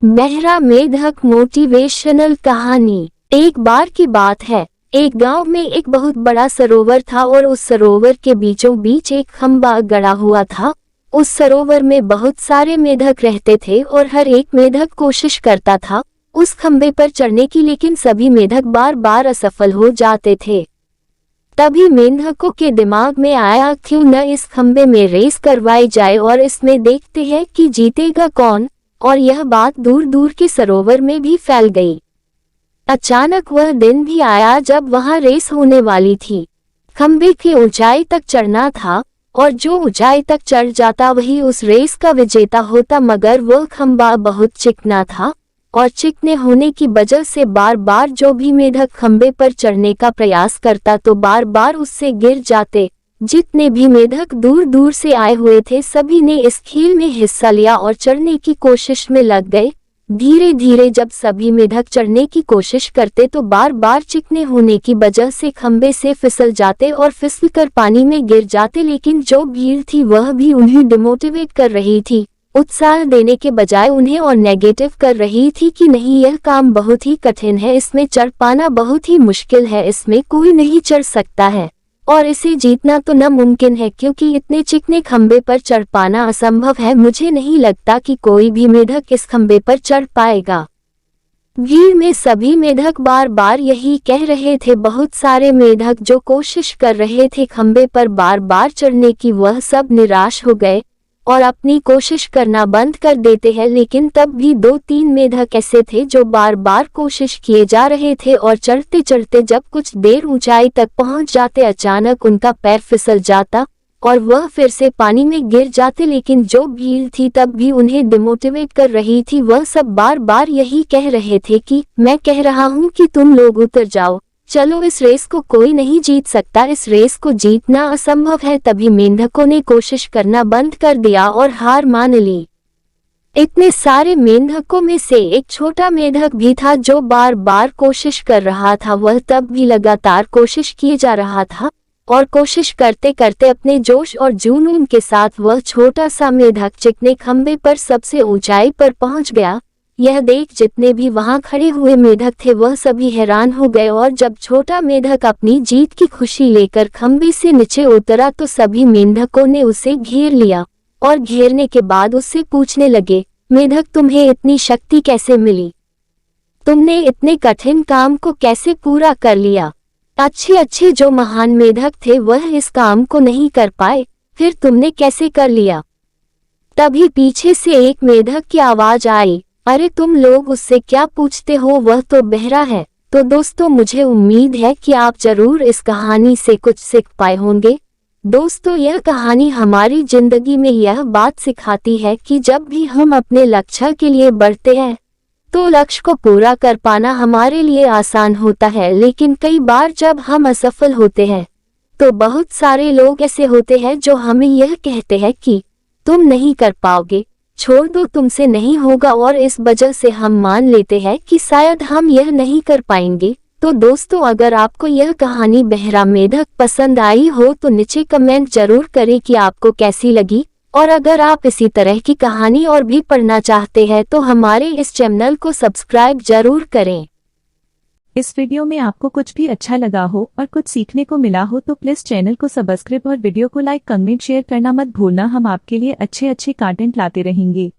बहरा मेढक मोटिवेशनल कहानी। एक बार की बात है, एक गांव में एक बहुत बड़ा सरोवर था और उस सरोवर के बीचों बीच एक खंभा गड़ा हुआ था। उस सरोवर में बहुत सारे मेढक रहते थे और हर एक मेढक कोशिश करता था उस खंभे पर चढ़ने की, लेकिन सभी मेढक बार बार असफल हो जाते थे। तभी मेंढकों के दिमाग में आया, क्यों न इस खंभे में रेस करवाई जाए और इसमें देखते हैं कि जीतेगा कौन। और यह बात दूर दूर के सरोवर में भी फैल गई। अचानक वह दिन भी आया जब वहां रेस होने वाली थी। खंभे की ऊंचाई तक चढ़ना था और जो ऊंचाई तक चढ़ जाता वही उस रेस का विजेता होता, मगर वह खंभा बहुत चिकना था और चिकने होने की वजह से बार बार जो भी मेढक खंभे पर चढ़ने का प्रयास करता तो बार बार उससे गिर जाते। जितने भी मेढक दूर दूर से आए हुए थे सभी ने इस खेल में हिस्सा लिया और चढ़ने की कोशिश में लग गए। धीरे धीरे जब सभी मेढक चढ़ने की कोशिश करते तो बार बार चिकने होने की वजह से खंभे से फिसल जाते और फिसलकर पानी में गिर जाते। लेकिन जो भीड़ थी वह भी उन्हें डिमोटिवेट कर रही थी, उत्साह देने के बजाय उन्हें और नेगेटिव कर रही थी कि नहीं, यह काम बहुत ही कठिन है, इसमें चढ़ पाना बहुत ही मुश्किल है, इसमें कोई नहीं चढ़ सकता है और इसे जीतना तो नामुमकिन है क्योंकि इतने चिकने खंभे पर चढ़ पाना असंभव है। मुझे नहीं लगता कि कोई भी मेढक इस खंभे पर चढ़ पाएगा। भीड़ में सभी मेढक बार बार यही कह रहे थे। बहुत सारे मेढक जो कोशिश कर रहे थे खंभे पर बार बार चढ़ने की, वह सब निराश हो गए और अपनी कोशिश करना बंद कर देते हैं। लेकिन तब भी 2-3 मेढक ऐसे थे जो बार बार कोशिश किए जा रहे थे और चढ़ते चढ़ते जब कुछ देर ऊंचाई तक पहुंच जाते अचानक उनका पैर फिसल जाता और वह फिर से पानी में गिर जाते। लेकिन जो भीड़ थी तब भी उन्हें डिमोटिवेट कर रही थी। वह सब बार बार यही कह रहे थे कि मैं कह रहा हूं कि तुम लोग उतर जाओ, चलो, इस रेस को कोई नहीं जीत सकता, इस रेस को जीतना असंभव है। तभी मेंढकों ने कोशिश करना बंद कर दिया और हार मान ली। इतने सारे मेंढकों में से एक छोटा मेढक भी था जो बार बार कोशिश कर रहा था। वह तब भी लगातार कोशिश किए जा रहा था और कोशिश करते करते अपने जोश और जुनून के साथ वह छोटा सा मेढक चिकने खंभे पर सबसे ऊंचाई पर पहुंच गया। यह देख जितने भी वहां खड़े हुए मेढक थे वह सभी हैरान हो गए और जब छोटा मेढक अपनी जीत की खुशी लेकर खंभे से नीचे उतरा तो सभी मेंढकों ने उसे घेर लिया और घेरने के बाद उससे पूछने लगे, मेढक, तुम्हें इतनी शक्ति कैसे मिली? तुमने इतने कठिन काम को कैसे पूरा कर लिया? अच्छे जो महान मेढक थे वह इस काम को नहीं कर पाए, फिर तुमने कैसे कर लिया? तभी पीछे से एक मेढक की आवाज आई, अरे तुम लोग उससे क्या पूछते हो, वह तो बहरा है। तो दोस्तों, मुझे उम्मीद है कि आप जरूर इस कहानी से कुछ सीख पाए होंगे। दोस्तों, यह कहानी हमारी जिंदगी में यह बात सिखाती है कि जब भी हम अपने लक्ष्य के लिए बढ़ते हैं तो लक्ष्य को पूरा कर पाना हमारे लिए आसान होता है, लेकिन कई बार जब हम असफल होते हैं तो बहुत सारे लोग ऐसे होते हैं जो हमें यह कहते हैं कि तुम नहीं कर पाओगे, छोड़ दो, तुमसे नहीं होगा, और इस वजह से हम मान लेते हैं कि शायद हम यह नहीं कर पाएंगे। तो दोस्तों, अगर आपको यह कहानी बहरा मेढक पसंद आई हो तो नीचे कमेंट जरूर करें कि आपको कैसी लगी। और अगर आप इसी तरह की कहानी और भी पढ़ना चाहते हैं तो हमारे इस चैनल को सब्सक्राइब जरूर करें। इस वीडियो में आपको कुछ भी अच्छा लगा हो और कुछ सीखने को मिला हो तो प्लीज चैनल को सब्सक्राइब और वीडियो को लाइक, कमेंट, शेयर करना मत भूलना। हम आपके लिए अच्छे कंटेंट लाते रहेंगे।